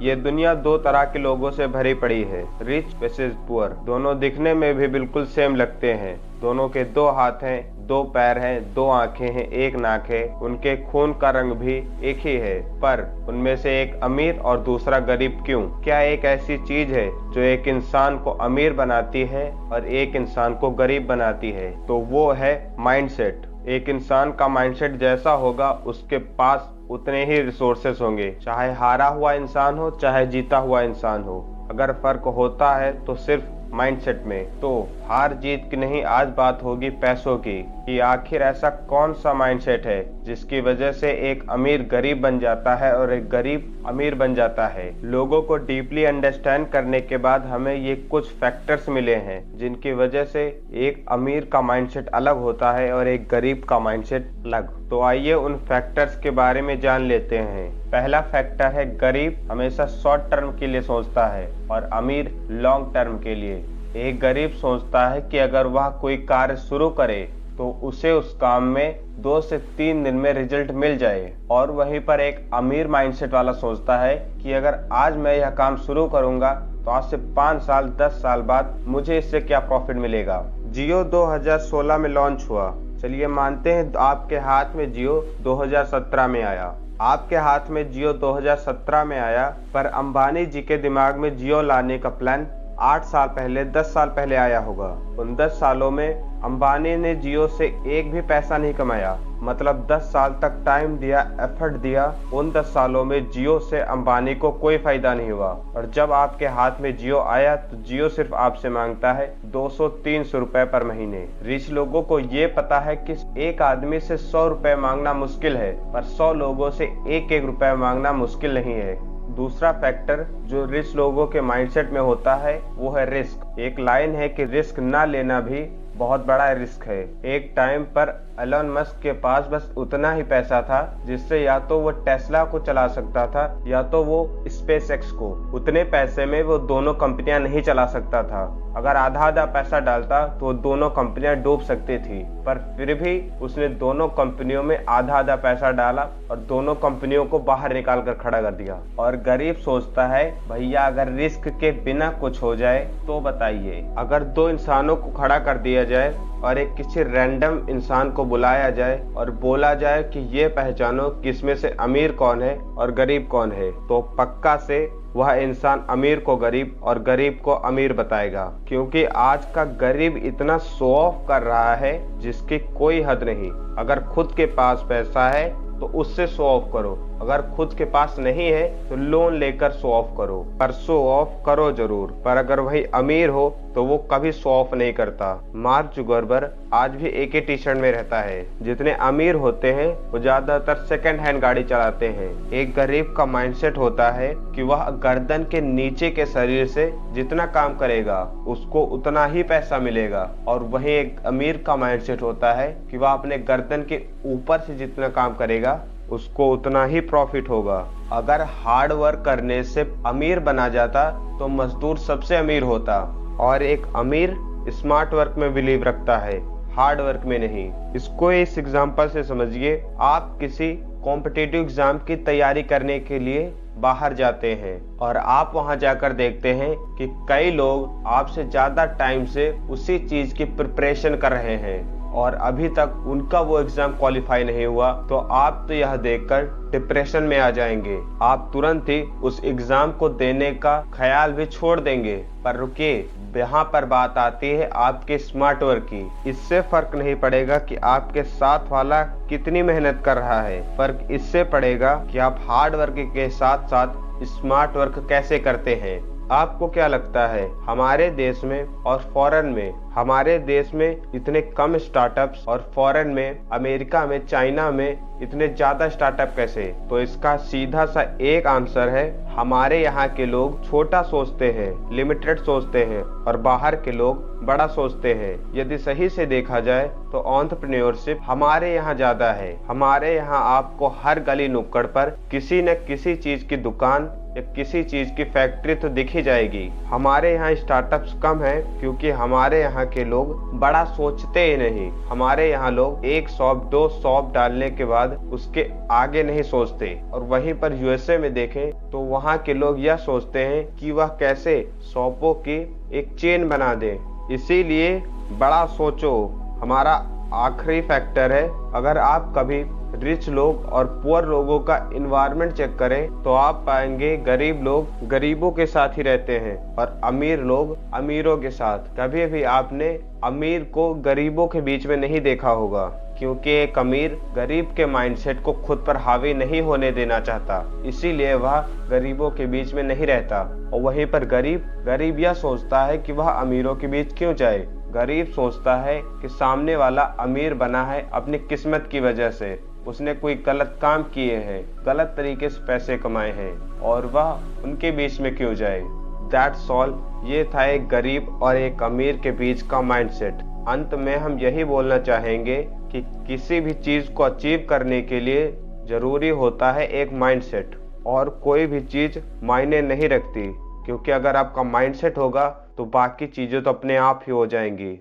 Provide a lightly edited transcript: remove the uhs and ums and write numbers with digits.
ये दुनिया दो तरह के लोगों से भरी पड़ी है, रिच वर्सेस पुअर। दोनों दिखने में भी बिल्कुल सेम लगते हैं। दोनों के दो हाथ हैं, दो पैर हैं, दो आंखें हैं, एक नाक है। उनके खून का रंग भी एक ही है, पर उनमें से एक अमीर और दूसरा गरीब क्यों? क्या एक ऐसी चीज है जो एक इंसान को अमीर बनाती है और एक इंसान को गरीब बनाती है? तो वो है माइंडसेट। एक इंसान का माइंडसेट जैसा होगा, उसके पास उतने ही रिसोर्सेस होंगे, चाहे हारा हुआ इंसान हो चाहे जीता हुआ इंसान हो। अगर फर्क होता है तो सिर्फ माइंडसेट में। तो हार जीत की नहीं, आज बात होगी पैसों की, कि आखिर ऐसा कौन सा माइंडसेट है जिसकी वजह से एक अमीर गरीब बन जाता है और एक गरीब अमीर बन जाता है। लोगों को डीपली अंडरस्टैंड करने के बाद हमें ये कुछ फैक्टर्स मिले हैं जिनकी वजह से एक अमीर का माइंडसेट अलग होता है और एक गरीब का माइंडसेट अलग। तो आइए उन फैक्टर्स के बारे में जान लेते हैं। पहला फैक्टर है, गरीब हमेशा शॉर्ट टर्म के लिए सोचता है और अमीर लॉन्ग टर्म के लिए। एक गरीब सोचता है कि अगर वह कोई कार्य शुरू करे तो उसे उस काम में 2 से 3 दिन में रिजल्ट मिल जाए, और वहीं पर एक अमीर माइंडसेट वाला सोचता है कि अगर आज मैं यह काम शुरू करूंगा तो आज से 5 साल 10 साल बाद मुझे इससे क्या प्रॉफिट मिलेगा। जियो 2016 में लॉन्च हुआ, चलिए मानते हैं आपके हाथ में जियो 2017 में आया। आपके हाथ में जियो 2017 में आया, पर अंबानी जी के दिमाग में जियो लाने का प्लान 8 साल पहले 10 साल पहले आया होगा। उन 10 सालों में अंबानी ने जियो से एक भी पैसा नहीं कमाया, मतलब 10 साल तक टाइम दिया, एफर्ट दिया। उन 10 सालों में जियो से अंबानी को कोई फायदा नहीं हुआ। और जब आपके हाथ में जियो आया तो जियो सिर्फ आपसे मांगता है 200-300 रुपए पर महीने। रिच लोगों को ये पता है कि एक आदमी से 100 रुपए मांगना मुश्किल है, पर 100 लोगों से 1-1 रुपए मांगना मुश्किल नहीं है। दूसरा फैक्टर जो रिच लोगों के माइंडसेट में होता है वो है रिस्क। एक लाइन है कि रिस्क ना लेना भी बहुत बड़ा रिस्क है। एक टाइम पर एलन मस्क के पास बस उतना ही पैसा था जिससे या तो वो टेस्ला को चला सकता था या तो वो स्पेसएक्स को। उतने पैसे में वो दोनों कंपनियां नहीं चला सकता था। अगर आधा आधा पैसा डालता तो वो दोनों कंपनियां डूब सकती थी, पर फिर भी उसने दोनों कंपनियों में आधा आधा पैसा डाला और दोनों कंपनियों को बाहर निकाल कर खड़ा कर दिया। और गरीब सोचता है, भैया अगर रिस्क के बिना कुछ हो जाए तो बताइए। अगर 2 इंसानों को खड़ा कर दिया जाए और एक किसी रैंडम इंसान को बुलाया जाए और बोला जाए कि ये पहचानो कि इसमें से अमीर कौन है और गरीब कौन है, तो पक्का से वह इंसान अमीर को गरीब और गरीब को अमीर बताएगा। क्योंकि आज का गरीब इतना शो ऑफ कर रहा है जिसकी कोई हद नहीं। अगर खुद के पास पैसा है तो उससे शो ऑफ करो, अगर खुद के पास नहीं है तो लोन लेकर शो ऑफ करो, पर शो ऑफ करो जरूर। पर अगर वही अमीर हो तो वो कभी शो ऑफ नहीं करता। मार्क जुकरबर्ग आज भी एक ही टी शर्ट में रहता है। जितने अमीर होते हैं वो ज्यादातर सेकंड हैंड गाड़ी चलाते हैं। एक गरीब का माइंडसेट होता है कि वह गर्दन के नीचे के शरीर से जितना काम करेगा उसको उतना ही पैसा मिलेगा, और वहीं एक अमीर का माइंडसेट होता है कि वह अपने गर्दन के ऊपर से जितना काम करेगा उसको उतना ही प्रॉफिट होगा। अगर हार्ड वर्क करने से अमीर बना जाता तो मजदूर सबसे अमीर होता। और एक अमीर स्मार्ट वर्क में बिलीव रखता है, हार्ड वर्क में नहीं। इसको इस एग्जांपल से समझिए। आप किसी कॉम्पिटिटिव एग्जाम की तैयारी करने के लिए बाहर जाते हैं और आप वहां जाकर देखते हैं कि कई लोग आपसे ज्यादा टाइम से उसी चीज की प्रिपरेशन कर रहे हैं और अभी तक उनका वो एग्जाम क्वालिफाई नहीं हुआ, तो आप तो यह देखकर डिप्रेशन में आ जाएंगे। आप तुरंत ही उस एग्जाम को देने का ख्याल भी छोड़ देंगे। पर रुकिए, यहाँ पर बात आती है आपके स्मार्ट वर्क की। इससे फर्क नहीं पड़ेगा कि आपके साथ वाला कितनी मेहनत कर रहा है, फर्क इससे पड़ेगा कि आप हार्ड वर्क के साथ साथ स्मार्ट वर्क कैसे करते हैं। आपको क्या लगता है हमारे देश में और फॉरेन में, हमारे देश में इतने कम स्टार्टअप्स और फॉरेन में, अमेरिका में, चाइना में इतने ज्यादा स्टार्टअप कैसे? तो इसका सीधा सा एक आंसर है, हमारे यहाँ के लोग छोटा सोचते हैं, लिमिटेड सोचते हैं, और बाहर के लोग बड़ा सोचते हैं। यदि सही से देखा जाए तो एंटरप्रेन्योरशिप हमारे यहाँ ज्यादा है। हमारे यहाँ आपको हर गली नुक्कड़ पर किसी न किसी चीज की दुकान या किसी चीज की फैक्ट्री तो दिख ही जाएगी। हमारे यहाँ स्टार्टअप्स कम है क्योंकि हमारे यहाँ यहाँ के लोग बड़ा सोचते ही नहीं। हमारे यहाँ लोग 1 सौंफ 2 सौंफ डालने के बाद उसके आगे नहीं सोचते, और वहीं पर यूएसए में देखें तो वहाँ के लोग यह सोचते हैं कि वह कैसे सौंफों की एक चेन बना दें। इसीलिए बड़ा सोचो हमारा आखिरी फैक्टर है। अगर आप कभी रिच लोग और पुअर लोगों का इन्वायरमेंट चेक करें तो आप पाएंगे गरीब लोग गरीबों के साथ ही रहते हैं और अमीर लोग अमीरों के साथ। कभी भी आपने अमीर को गरीबों के बीच में नहीं देखा होगा, क्योंकि एक अमीर गरीब के माइंडसेट को खुद पर हावी नहीं होने देना चाहता, इसीलिए वह गरीबों के बीच में नहीं रहता। और वहीं पर गरीब यह सोचता है कि वह अमीरों के बीच क्यों जाए। गरीब सोचता है कि सामने वाला अमीर बना है अपनी किस्मत की वजह से, उसने कोई गलत काम किए हैं, गलत तरीके से पैसे कमाए हैं, और वह उनके बीच में क्यों जाए। That's all. ये था एक गरीब और एक अमीर के बीच का माइंडसेट। अंत में हम यही बोलना चाहेंगे कि किसी भी चीज को अचीव करने के लिए जरूरी होता है एक माइंडसेट, और कोई भी चीज मायने नहीं रखती, क्योंकि अगर आपका माइंडसेट होगा तो बाकी चीजें तो अपने आप ही हो जाएंगी।